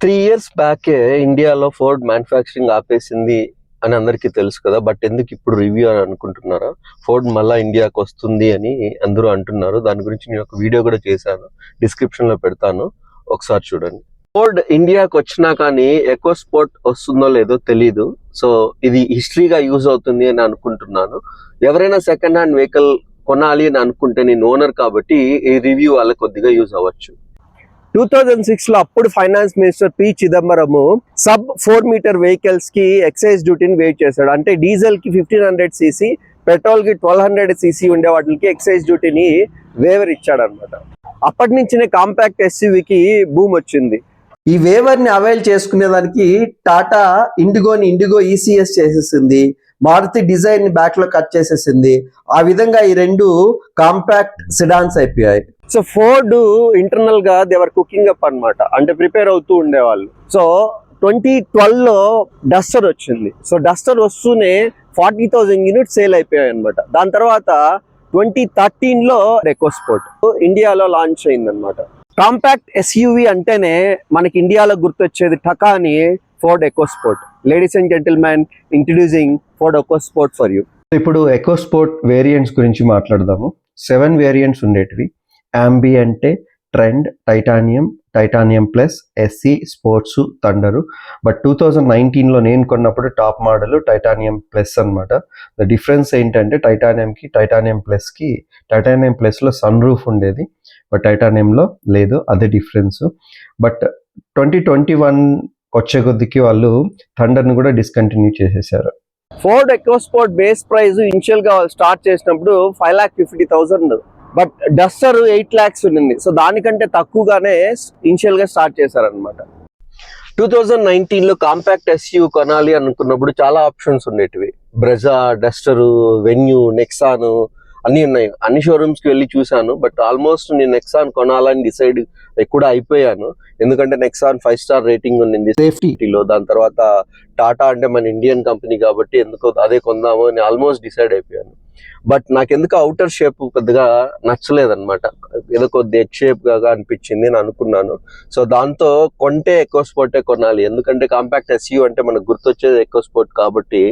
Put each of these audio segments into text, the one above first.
3 years బ్యాకే ఇండియాలో Ford manufacturing ఆపేసింది అని అందరికీ తెలుసు కదా. బట్ ఎందుకు ఇప్పుడు రివ్యూ అని అనుకుంటున్నారా? ఫోర్డ్ మళ్ళా ఇండియాకి వస్తుంది అని అందరూ అంటున్నారు. దాని గురించి నేను ఒక వీడియో కూడా చేశాను, డిస్క్రిప్షన్ లో పెడతాను, ఒకసారి చూడండి. ఫోర్డ్ ఇండియాకి వచ్చినా కానీ ఎకో స్పోర్ట్ వస్తుందో లేదో తెలీదు. సో ఇది హిస్టరీగా యూజ్ అవుతుంది అని అనుకుంటున్నాను. ఎవరైనా సెకండ్ హ్యాండ్ వెహికల్ కొనాలి అని అనుకుంటే, నేను ఓనర్ కాబట్టి ఈ రివ్యూ వాళ్ళకి కొద్దిగా యూజ్ అవ్వచ్చు. 2006 లో అప్పుడు finance minister P Chidambaram sub 4 meter vehicles కి ఎక్సైజ్ డ్యూటీని వేవ్ చేశాడు. అంటే డీజిల్ కి 1500 cc, పెట్రోల్ కి 1200 cc ఉండే వాటికి ఎక్సైజ్ డ్యూటీని వేవర్ ఇచ్చాడు అనమాట. అప్పటి నుంచినే కాంపాక్ట్ ఎస్యూవీకి బూమ్ వచ్చింది. ఈ వేవర్ ని అవైల్ చేసుకునేదానికి టాటా ఇండిగో ఈసీఎస్ చేసేసింది, మారుతి డిజైన్ ని బ్యాక్ లో కట్ చేసేసింది. ఆ విధంగా ఈ రెండు కాంపాక్ట్ సిడాన్స్ అయిపోయాయి. సో ఫోర్డ్ ఇంటర్నల్ గా దేవర్ కుకింగ్ అప్ అనమాట, అంటే ప్రిపేర్ అవుతూ ఉండేవాళ్ళు. సో 2012 లో డస్టర్ వచ్చింది. సో డస్టర్ వస్తూనే 40,000 యూనిట్స్ సేల్ అయిపోయాయి అనమాట. దాని తర్వాత 2013 లో ఎకో స్పోర్ట్ ఇండియాలో లాంచ్ అయింది అనమాట. కాంపాక్ట్ ఎస్యూవీ అంటేనే మనకి ఇండియాలో గుర్తొచ్చేది టకాని Ford EcoSport. Ladies and gentlemen, introducing Ford EcoSport for you. ఇప్పుడు ఎకో స్పోర్ట్ వేరియంట్స్ గురించి మాట్లాడదాము. 7 వేరియంట్స్ ఉండేటివి. Ambiente, Trend, Titanium Plus, S, Sports, Thunder. But 2019లో నేను కొన్నప్పుడు టాప్ మోడల్ టైటానియం ప్లస్ అనమాట. ద డిఫరెన్స్ ఏంటంటే టైటానియం ప్లస్లో సన్ రూఫ్ ఉండేది, బట్ టైటానియంలో లేదు. అదే డిఫరెన్స్. బట్ 2021 వచ్చే కొద్దికి వాళ్ళు థండర్ని కూడా డిస్కంటిన్యూ చేసేసారు. Ford EcoSport base price initial గా స్టార్ట్ చేసినప్పుడు 5,50,000, బట్ డస్టర్ 8 lakhs ఉండింది. సో దానికంటే తక్కువగానే ఇనిషియల్ గా స్టార్ట్ చేశారనమాట. 2019 లో కాంపాక్ట్ ఎస్యూ కొనాలి అనుకున్నప్పుడు చాలా ఆప్షన్స్ ఉండేటివి. బ్రెజా, డస్టర్, వెన్యూ, నెక్సాన్ అన్ని ఉన్నాయి. అన్ని షోరూమ్స్ కి వెళ్ళి చూశాను, బట్ ఆల్మోస్ట్ నేను నెక్సాన్ కొనాలని డిసైడ్ కూడా అయిపోయాను. ఎందుకంటే నెక్సాన్ 5 star రేటింగ్ ఉండింది సేఫ్టీలో. దాని తర్వాత టాటా అంటే మన ఇండియన్ కంపెనీ కాబట్టి ఎందుకో అదే కొందాము అని ఆల్మోస్ట్ డిసైడ్ అయిపోయాను. బట్ నాకెందుకు అవుటర్ షేప్ పెద్దగా నచ్చలేదన్నమాట. ఏదో కొద్ది ఎగ్ షేప్ గా అనిపించింది అని అనుకున్నాను. సో దాంతో కొంటే ఎకో స్పోర్టే కొనాలి, ఎందుకంటే కాంపాక్ట్ ఎస్యూ అంటే మనకు గుర్తొచ్చేది ఎకో స్పోర్ట్ కాబట్టి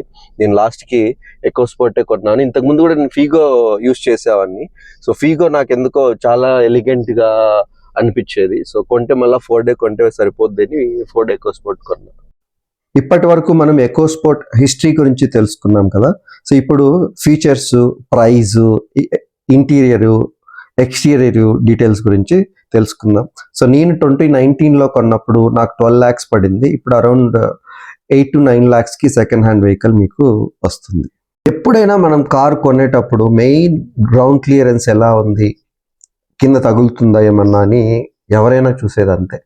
నేను లాస్ట్ కి ఎకో స్పోర్టే కొన్నాను. ఇంతకు ముందు కూడా నేను ఫీగో యూస్ చేసేవాడిని. సో ఫీగో నాకు ఎందుకో చాలా ఎలిగెంట్ గా అనిపించేది. సో కొంటే మళ్ళీ ఫోర్డే కొంటే సరిపోద్ది అని ఫోర్డ్ ఎకో స్పోర్ట్ కొన్నా. ఇప్పటి వరకు మనం ఎకో స్పోర్ట్ హిస్టరీ గురించి తెలుసుకున్నాం కదా. సో ఇప్పుడు features, price, interior, exterior details గురించి తెలుసుకుందాం. సో నేను 2019లో కొన్నప్పుడు నాకు 12 lakhs పడింది. ఇప్పుడు అరౌండ్ 8 to 9 lakhs కి సెకండ్ హ్యాండ్ వెహికల్ మీకు వస్తుంది. ఎప్పుడైనా మనం కార్ కొనేటప్పుడు మెయిన్ గ్రౌండ్ క్లియరెన్స్ ఎలా ఉంది, కింద తగులుతుందా ఏమన్నా అని ఎవరైనా చూసేది అంతే.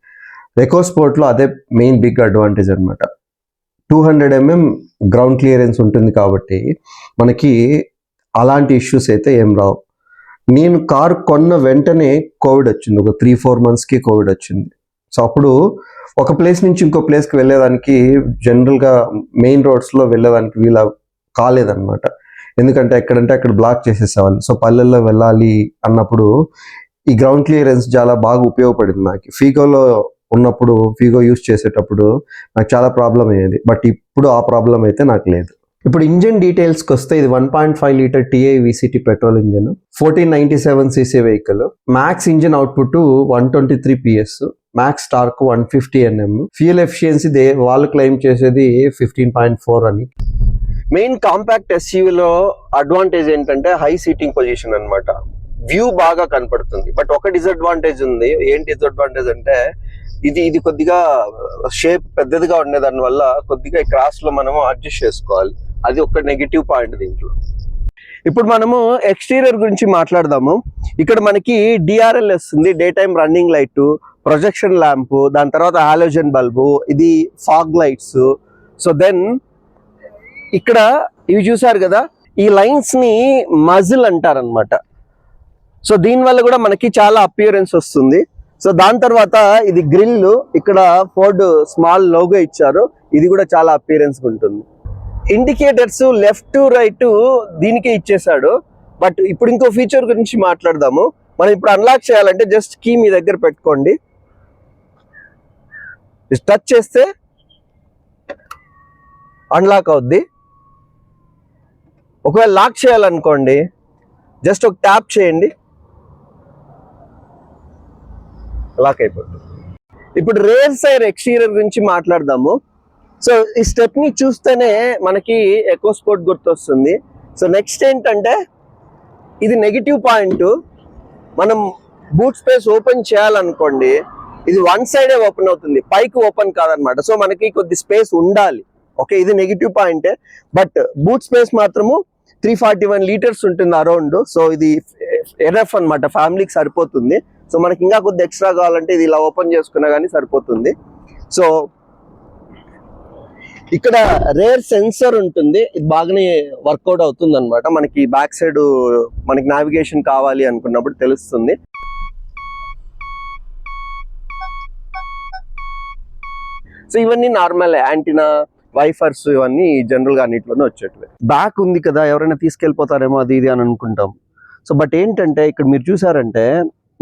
ఎకో స్పోర్ట్లో అదే మెయిన్ బిగ్ అడ్వాంటేజ్ అనమాట. 200 mm గ్రౌండ్ క్లియరెన్స్ ఉంటుంది కాబట్టి మనకి అలాంటి ఇష్యూస్ అయితే ఏం రావు. నేను కారు కొన్న వెంటనే కోవిడ్ వచ్చింది. ఒక 3-4 monthsకి కోవిడ్ వచ్చింది. సో అప్పుడు ఒక ప్లేస్ నుంచి ఇంకో ప్లేస్కి వెళ్ళేదానికి జనరల్గా మెయిన్ రోడ్స్లో వెళ్ళేదానికి వీలు కాలేదన్నమాట. ఎందుకంటే ఎక్కడంటే అక్కడ బ్లాక్ చేసేసేవాళ్ళు. సో పల్లెల్లో వెళ్ళాలి అన్నప్పుడు ఈ గ్రౌండ్ క్లియరెన్స్ చాలా బాగా ఉపయోగపడింది నాకు. ఫీగో యూస్ చేసేటప్పుడు నాకు చాలా ప్రాబ్లం అయ్యేది, బట్ ఇప్పుడు ఆ ప్రాబ్లం అయితే నాకు లేదు. ఇప్పుడు ఇంజిన్ డీటెయిల్స్కి వస్తే ఇది 1.5 liter TI VCT petrol engine, 1497 cc vehicle. Max engine output 123 PS, max torque 150 Nm. Fuel efficiency వాళ్ళు క్లెయిమ్ చేసేది 15.4 అని. మెయిన్ కాంపాక్ట్ ఎస్యూవీలో అడ్వాంటేజ్ ఏంటంటే హై సీటింగ్ పొజిషన్ అనమాట. వ్యూ బాగా కనపడుతుంది. బట్ ఒక డిసడ్వాంటేజ్ ఉంది. ఏంటి డిసడ్వాంటేజ్ అంటే ఇది కొద్దిగా షేప్ పెద్దదిగా ఉండే దాని వల్ల కొద్దిగా క్రాస్ లో మనము అడ్జస్ట్ చేసుకోవాలి. అది ఒక నెగిటివ్ పాయింట్ దీంట్లో. ఇప్పుడు మనము ఎక్స్టీరియర్ గురించి మాట్లాడదాము. ఇక్కడ మనకి DRL వస్తుంది, day time running light, projection lamp, దాని తర్వాత హాలోజన్ బల్బు, ఇది ఫాగ్ లైట్స్. సో దెన్ ఇక్కడ ఇవి చూసారు కదా, ఈ లైన్స్ ని మజిల్ అంటారనమాట. సో దీనివల్ల కూడా మనకి చాలా అపియరెన్స్ వస్తుంది. సో దాని తర్వాత ఇది గ్రిల్, ఇక్కడ ఫోర్డ్ స్మాల్ లోగో ఇచ్చారు, ఇది కూడా చాలా అపియరెన్స్ ఉంటుంది. ఇండికేటర్స్ లెఫ్ట్ రైట్ దీనికే ఇచ్చేసాడు. బట్ ఇప్పుడు ఇంకో ఫీచర్ గురించి మాట్లాడదాము. మనం ఇప్పుడు అన్లాక్ చేయాలంటే జస్ట్ కీ మీ దగ్గర పెట్టుకోండి. టచ్ చేస్తే అన్లాక్ అవుద్ది. ఒకవేళ లాక్ చేయాలనుకోండి, జస్ట్ ఒక ట్యాప్ చేయండి, లాక్ అయిపోతుంది. ఇప్పుడు రేర్ సైడ్ ఎక్స్టీరియర్ గురించి మాట్లాడదాము. సో ఈ స్టెప్ ని చూస్తేనే మనకి ఎకో స్పోర్ట్ గుర్తొస్తుంది. సో నెక్స్ట్ ఏంటంటే, ఇది నెగిటివ్ పాయింట్. మనం బూట్ స్పేస్ ఓపెన్ చేయాలనుకోండి, ఇది వన్ సైడే ఓపెన్ అవుతుంది, పైకి ఓపెన్ కాదనమాట. సో మనకి కొద్ది స్పేస్ ఉండాలి. ఓకే, ఇది నెగిటివ్ పాయింటే. బట్ బూట్ స్పేస్ మాత్రము 341 లీటర్స్ ఉంటుంది అరౌండ్. సో ఇది ఎనఫ్ అనమాట, ఫ్యామిలీకి సరిపోతుంది. సో మనకి ఇంకా కొద్ది ఎక్స్ట్రా కావాలంటే ఇది ఇలా ఓపెన్ చేసుకున్నా కానీ సరిపోతుంది. సో ఇక్కడ రేర్ సెన్సర్ ఉంటుంది, ఇది బాగానే వర్కౌట్ అవుతుంది అనమాట. మనకి బ్యాక్ సైడ్ మనకి నావిగేషన్ కావాలి అనుకున్నప్పుడు తెలుస్తుంది. సో ఇవన్నీ నార్మల్ యాంటీనా, వైఫర్స్, ఇవన్నీ జనరల్ గా అన్నిట్లోనే వచ్చేటివి. బ్యాక్ ఉంది కదా, ఎవరైనా తీసుకెళ్ళిపోతారేమో అది ఇది అని అనుకుంటాం. సో బట్ ఏంటంటే ఇక్కడ మీరు చూసారంటే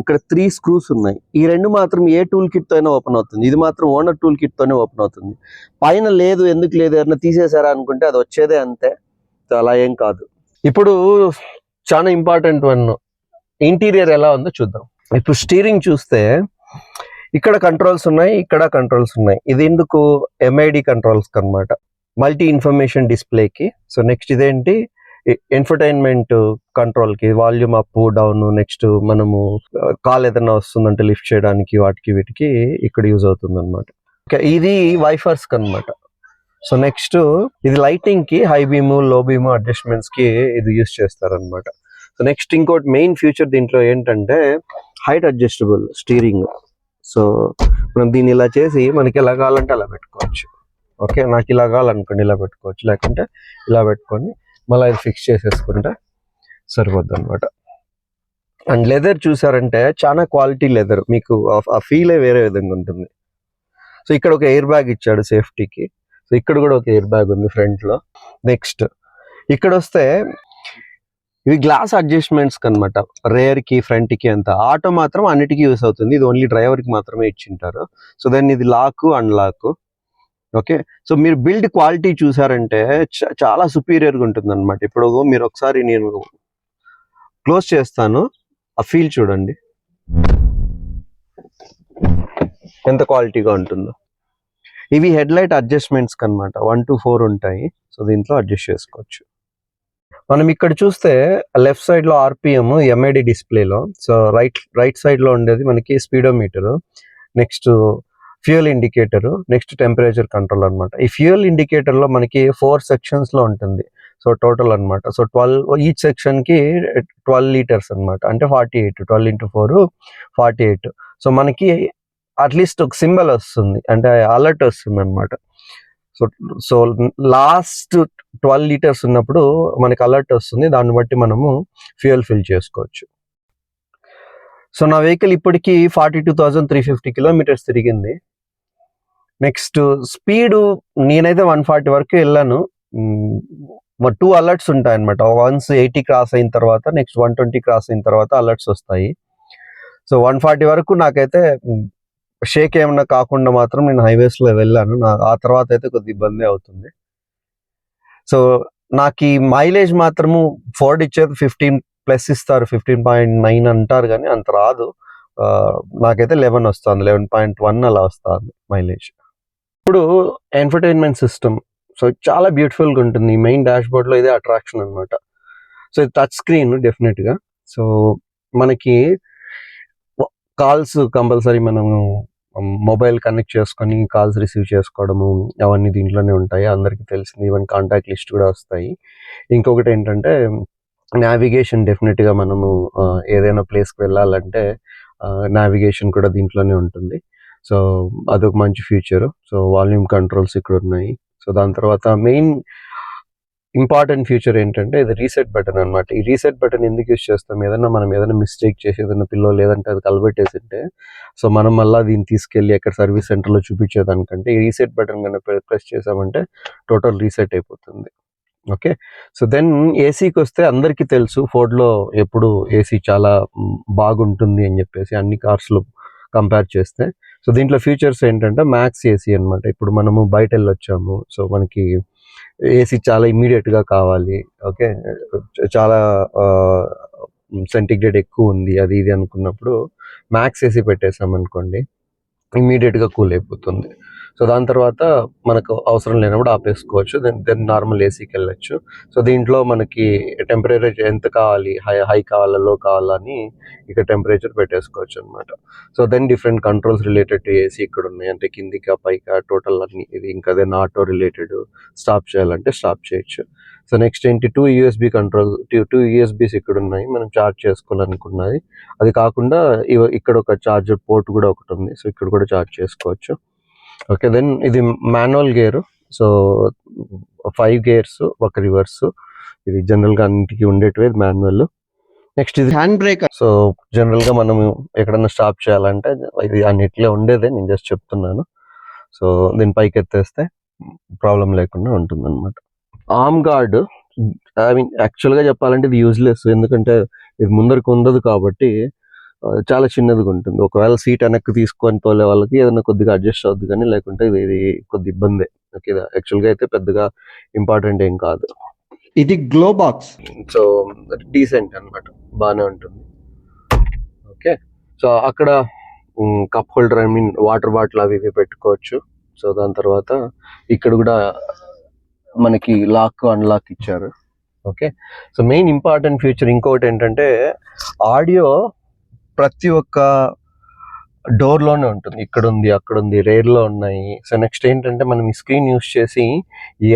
ఇక్కడ 3 స్క్రూస్ ఉన్నాయి. ఈ 2 మాత్రం ఏ టూల్ కిట్ తో అయినా ఓపెన్ అవుతుంది, ఇది మాత్రం ఓనర్ టూల్ కిట్ తోనే ఓపెన్ అవుతుంది. పైన లేదు, ఎందుకు లేదు, ఎవరైనా తీసేసారా అనుకుంటే అది వచ్చేదే అంతే. సో అలా ఏం కాదు. ఇప్పుడు చాలా ఇంపార్టెంట్ వన్, ఇంటీరియర్ ఎలా ఉందో చూద్దాం. ఇప్పుడు స్టీరింగ్ చూస్తే ఇక్కడ కంట్రోల్స్ ఉన్నాయి, ఇక్కడ కంట్రోల్స్ ఉన్నాయి. ఇది ఎందుకు? MID కంట్రోల్స్ అన్నమాట, మల్టీ ఇన్ఫర్మేషన్ డిస్ప్లేకి. సో నెక్స్ట్ ఇదేంటి, ఎంటర్టైన్మెంట్ కంట్రోల్ కి, వాల్యూమ్ అప్ డౌన్. నెక్స్ట్ మనము కాల్ ఏదైనా వస్తుందంటే లిఫ్ట్ చేయడానికి, వాటికి వీటికి ఇక్కడ యూజ్ అవుతుంది అనమాట. ఇది వైఫర్స్ అనమాట. సో నెక్స్ట్ ఇది లైటింగ్ కి, హై బీమ్, లో బీమ్ అడ్జస్ట్మెంట్స్ కి ఇది యూజ్ చేస్తారనమాట. సో నెక్స్ట్ ఇంకోటి మెయిన్ ఫీచర్ దీంట్లో ఏంటంటే హైట్ అడ్జస్టబుల్ స్టీరింగ్. సో మనం దీన్ని ఇలా చేసి మనకి ఎలా కావాలంటే అలా పెట్టుకోవచ్చు. ఓకే, నాకు ఇలా కావాలనుకోండి ఇలా పెట్టుకోవచ్చు, లేకుంటే ఇలా పెట్టుకొని మళ్ళీ ఇది ఫిక్స్ చేసేసుకుంటే సరిపోద్ది అనమాట. అండ్ లెదర్ చూసారంటే చాలా క్వాలిటీ లెదర్, మీకు ఆ ఫీలే వేరే విధంగా ఉంటుంది. సో ఇక్కడ ఒక ఎయిర్ బ్యాగ్ ఇచ్చాడు సేఫ్టీకి. సో ఇక్కడ కూడా ఒక ఎయిర్ బ్యాగ్ ఉంది ఫ్రంట్ లో. నెక్స్ట్ ఇక్కడ వస్తే ఇవి గ్లాస్ అడ్జస్ట్మెంట్స్ అనమాట, రేర్ కి, ఫ్రంట్ కి అంతా. ఆటో మాత్రం అన్నిటికీ యూస్ అవుతుంది, ఇది ఓన్లీ డ్రైవర్ కి మాత్రమే ఇచ్చింటారు. సో దెన్ ఇది లాక్, అన్లాక్. ఓకే, సో మీరు బిల్డ్ క్వాలిటీ చూసారంటే చాలా సుపీరియర్ గా ఉంటుంది అనమాట. ఇప్పుడు మీరు ఒకసారి నేను క్లోజ్ చేస్తాను, ఆ ఫీల్ చూడండి ఎంత క్వాలిటీగా ఉంటుందో. ఇవి హెడ్ లైట్ అడ్జస్ట్మెంట్స్ అనమాట, 1 to 4 ఉంటాయి. సో దీంట్లో అడ్జస్ట్ చేసుకోవచ్చు. మనం ఇక్కడ చూస్తే లెఫ్ట్ సైడ్ లో RPM MID డిస్ప్లేలో. సో రైట్ సైడ్ లో ఉండేది మనకి speedometer, next fuel indicator, next temperature control అనమాట. ఈ ఫ్యూయల్ ఇండికేటర్ లో మనకి 4 సెక్షన్స్ లో ఉంటుంది. సో టోటల్ అనమాట. సో 12 ఈచ్ సెక్షన్ కి 12 లీటర్స్ అనమాట, అంటే 48, 12 into 4 48. సో మనకి అట్లీస్ట్ ఒక సింబల్ వస్తుంది, అంటే అలర్ట్ వస్తుంది అనమాట. సో లాస్ట్ 12 లీటర్స్ ఉన్నప్పుడు మనకి అలర్ట్ వస్తుంది, దాన్ని బట్టి మనము ఫ్యూయల్ ఫిల్ చేసుకోవచ్చు. సో నా వెహికల్ ఇప్పటికీ 42,350 కిలోమీటర్స్ తిరిగింది. నెక్స్ట్ స్పీడ్ నేనైతే 140 వరకు వెళ్ళాను. 2 అలర్ట్స్ ఉంటాయి అనమాట. వన్స్ 80 క్రాస్ అయిన తర్వాత, నెక్స్ట్ 120 క్రాస్ అయిన తర్వాత అలర్ట్స్ వస్తాయి. సో 140 వరకు నాకైతే షేక్ ఏమన్నా కాకుండా మాత్రం నేను హైవేస్ లో వెళ్ళాను. ఆ తర్వాత అయితే కొద్ది ఇబ్బంది అవుతుంది. సో నాకు ఈ మైలేజ్ మాత్రము ఫోర్డ్ ఇచ్చేది 15+ ఇస్తారు, 15.9 అంటారు, కానీ అంత రాదు. నాకైతే 11 వస్తుంది, 11.1 అలా వస్తుంది మైలేజ్. ఇప్పుడు ఎంటర్టైన్మెంట్ సిస్టమ్, సో చాలా బ్యూటిఫుల్ గా ఉంటుంది. మెయిన్ డాష్ బోర్డ్ లో ఇదే అట్రాక్షన్ అనమాట. సో ఇది టచ్ స్క్రీన్ డెఫినెట్ గా. సో మనకి కాల్స్ కంపల్సరీ మనము మొబైల్ కనెక్ట్ చేసుకొని కాల్స్ రిసీవ్ చేసుకోవడము అవన్నీ దీంట్లోనే ఉంటాయి, అందరికీ తెలిసింది. ఈవెన్ కాంటాక్ట్ లిస్ట్ కూడా వస్తాయి. ఇంకొకటి ఏంటంటే నావిగేషన్, డెఫినెట్గా మనము ఏదైనా ప్లేస్కి వెళ్ళాలంటే నావిగేషన్ కూడా దీంట్లోనే ఉంటుంది. సో అదొక మంచి ఫీచర్. సో వాల్యూమ్ కంట్రోల్స్ ఇక్కడ ఉన్నాయి. సో దాని తర్వాత మెయిన్ ఇంపార్టెంట్ ఫీచర్ ఏంటంటే ఇది రీసెట్ బటన్ అనమాట. ఈ రీసెట్ బటన్ ఎందుకు యూజ్ చేస్తాం, మనం ఏదైనా మిస్టేక్ చేసి ఏదైనా పిల్లో లేదంటే అది కలబెట్టేసి ఉంటే, సో మనం మళ్ళీ దీన్ని తీసుకెళ్ళి ఎక్కడ సర్వీస్ సెంటర్లో చూపించేదానికంటే ఈ రీసెట్ బటన్ కనుక ప్రెస్ చేసామంటే టోటల్ రీసెట్ అయిపోతుంది. ఓకే, సో దెన్ ఏసీకి వస్తే అందరికీ తెలుసు ఫోర్డ్లో ఎప్పుడు ఏసీ చాలా బాగుంటుంది అని చెప్పేసి, అన్ని కార్స్లో కంపేర్ చేస్తే. సో దీంట్లో ఫీచర్స్ ఏంటంటే మ్యాక్స్ ఏసీ అనమాట. ఇప్పుడు మనము బయట వెళ్ళొచ్చాము, సో మనకి ఏసీ చాలా ఇమ్మీడియట్గా కావాలి, ఓకే, చాలా సెంటిగ్రేడ్ ఎక్కువ ఉంది అది ఇది అనుకున్నప్పుడు మ్యాక్స్ ఏసీ పెట్టేసాం అనుకోండి, ఇమ్మీడియట్గా కూల్ అయిపోతుంది. సో దాని తర్వాత మనకు అవసరం లేనప్పుడు ఆపేసుకోవచ్చు, దెన్ నార్మల్ ఏసీకి వెళ్ళచ్చు. సో దీంట్లో మనకి టెంపరేచర్ ఎంత కావాలి, హై కావాలా లో కావాలా అని ఇక్కడ టెంపరేచర్ పెట్టేసుకోవచ్చు అనమాట. So then different controls related to AC ఇక్కడ ఉన్నాయి, అంటే కిందికా పైకా టోటల్ అన్ని. ఇది ఇంకా దెన్ ఆటో రిలేటెడ్, స్టాప్ చేయాలంటే స్టాప్ చేయొచ్చు. సో నెక్స్ట్ ఏంటి, 2 USB కంట్రోల్, 2 USBs ఇక్కడ ఉన్నాయి మనం ఛార్జ్ చేసుకోవాలనుకున్నది. అది కాకుండా ఇక్కడ ఒక ఛార్జర్ పోర్ట్ కూడా ఒకటి ఉంది, సో ఇక్కడ కూడా ఛార్జ్ చేసుకోవచ్చు. ఓకే, దెన్ ఇది మాన్యువల్ గేర్. సో 5 గేర్స్, ఒక రివర్స్. ఇది జనరల్గా అన్నిటికీ ఉండేటివి మాన్యువల్. నెక్స్ట్ ఇది హ్యాండ్ బ్రేక్. సో జనరల్గా మనం ఎక్కడన్నా స్టాప్ చేయాలంటే ఇది అన్నిట్లో ఉండేదే, నేను జస్ట్ చెప్తున్నాను. సో దీని పైకి ఎత్తేస్తే ప్రాబ్లం లేకుండా ఉంటుంది అనమాట. ఆర్మ్ గార్డ్, ఐ మీన్ యాక్చువల్గా చెప్పాలంటే ఇది యూజ్లెస్, ఎందుకంటే ఇది ముందరికి ఉండదు కాబట్టి చాలా చిన్నదిగా ఉంటుంది. ఒకవేళ సీట్ వెనక్కి తీసుకొని తోలే వాళ్ళకి ఏదైనా కొద్దిగా అడ్జస్ట్ అవుద్ది, కానీ లేకుంటే ఇది కొద్ది ఇబ్బందే. ఓకే, యాక్చువల్గా అయితే పెద్దగా ఇంపార్టెంట్ ఏం కాదు. ఇది గ్లో బాక్స్, సో డీసెంట్ అనమాట, బాగానే ఉంటుంది. ఓకే, సో అక్కడ cup holder, I mean water bottle అవి ఇవి పెట్టుకోవచ్చు. సో దాని తర్వాత ఇక్కడ కూడా మనకి లాక్ అన్లాక్ ఇచ్చారు. Okay, so main important feature ఇంకొకటి ఏంటంటే ఆడియో ప్రతి ఒక్క డోర్లోనే ఉంటుంది. ఇక్కడ ఉంది, అక్కడ ఉంది, రేర్లో ఉన్నాయి. సో నెక్స్ట్ ఏంటంటే మనం ఈ స్క్రీన్ యూస్ చేసి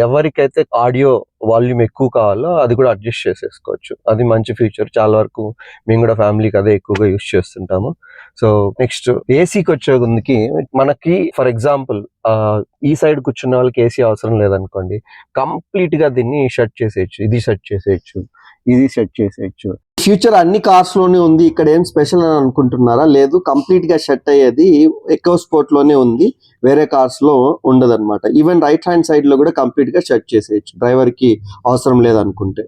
ఎవరికైతే ఆడియో వాల్యూమ్ ఎక్కువ కావాలో అది కూడా అడ్జస్ట్ చేసేసుకోవచ్చు. అది మంచి ఫీచర్, చాలా వరకు మేము కూడా ఫ్యామిలీకి అదే ఎక్కువగా యూస్ చేస్తుంటాము. సో నెక్స్ట్ ఏసీకి వచ్చే ముందుకి మనకి ఫర్ ఎగ్జాంపుల్ ఈ సైడ్ కూర్చున్న వాళ్ళకి ఏసీ అవసరం లేదనుకోండి, కంప్లీట్గా దీన్ని షట్ చేసేయచ్చు, ఇది షట్ చేసేయచ్చు, ఇది సెట్ చేసేయచ్చు. ఫ్యూచర్ అన్ని కార్స్ లోనే ఉంది, ఇక్కడ ఏం స్పెషల్ అని అనుకుంటున్నారా? లేదు, కంప్లీట్ గా షట్ అయ్యేది ఎకో స్పోర్ట్ లోనే ఉంది, వేరే కార్స్ లో ఉండదు అనమాట. ఈవెన్ రైట్ హ్యాండ్ సైడ్ లో కూడా కంప్లీట్ గా షట్ చేసేయచ్చు, డ్రైవర్ కి అవసరం లేదనుకుంటే.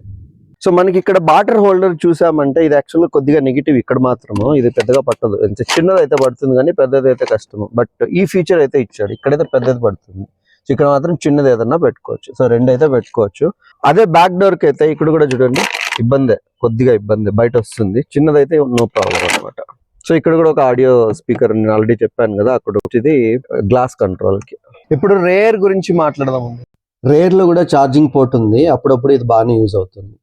సో మనకి ఇక్కడ బాటర్ హోల్డర్ చూసామంటే ఇది యాక్చువల్గా కొద్దిగా నెగిటివ్, ఇక్కడ మాత్రము ఇది పెద్దగా పట్టదు. చిన్నది అయితే పడుతుంది కానీ పెద్దది అయితే కష్టము. బట్ ఈ ఫీచర్ అయితే ఇచ్చాడు, ఇక్కడైతే పెద్దది పడుతుంది. సో ఇక్కడ మాత్రం చిన్నది ఏదన్నా పెట్టుకోవచ్చు. సో రెండు అయితే పెట్టుకోవచ్చు. అదే బ్యాక్ డోర్కి అయితే ఇక్కడ కూడా చూడండి ఇబ్బందే, కొద్దిగా ఇబ్బంది, బయట వస్తుంది. చిన్నదైతే నో ప్రాబ్లం అనమాట. సో ఇక్కడ కూడా ఒక ఆడియో స్పీకర్ నేను ఆల్రెడీ చెప్పాను కదా, అక్కడ వచ్చేది గ్లాస్ కంట్రోల్ కి. ఇప్పుడు రేర్ గురించి మాట్లాడదాం. రేర్ లో కూడా ఛార్జింగ్ పోర్ట్ ఉంది, అప్పుడప్పుడు ఇది బాగానే యూజ్ అవుతుంది.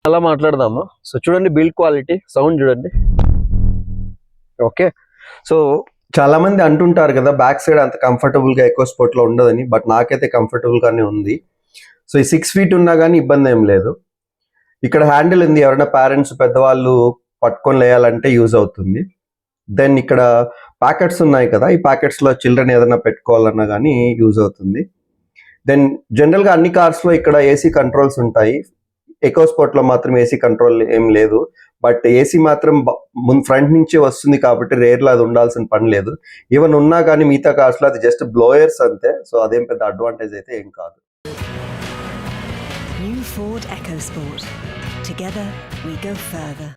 అలా మాట్లాడదామా. సో చూడండి బిల్డ్ క్వాలిటీ, సౌండ్ చూడండి. ఓకే, సో చాలా మంది అంటుంటారు కదా బ్యాక్ సైడ్ అంత కంఫర్టబుల్ గా ఎకో స్పోర్ట్ లో ఉండదని, బట్ నాకైతే కంఫర్టబుల్ గానే ఉంది. సో ఈ 6 feet ఉన్నా కానీ ఇబ్బంది ఏం లేదు. ఇక్కడ హ్యాండిల్ ఉంది, ఎవరైనా పేరెంట్స్ పెద్దవాళ్ళు పట్టుకొని లేయాలంటే యూజ్ అవుతుంది. దెన్ ఇక్కడ ప్యాకెట్స్ ఉన్నాయి కదా, ఈ ప్యాకెట్స్ లో చిల్డ్రన్ ఏదైనా పెట్టుకోవాలన్నా కానీ యూజ్ అవుతుంది. దెన్ జనరల్ గా అన్ని కార్స్ లో ఇక్కడ ఏసీ కంట్రోల్స్ ఉంటాయి, ఎకో స్పోర్ట్ లో మాత్రం ఏసీ కంట్రోల్ ఏం లేదు. బట్ ఏసీ మాత్రం ఫ్రంట్ నుంచే వస్తుంది కాబట్టి రేర్ లో అది ఉండాల్సిన పని లేదు. ఈవెన్ ఉన్నా కానీ మిగతా కార్స్ లో అది జస్ట్ బ్లోయర్స్ అంతే. సో అదేం పెద్ద అడ్వాంటేజ్ అయితే ఏం కాదు. New Ford EcoSport. Together we go further.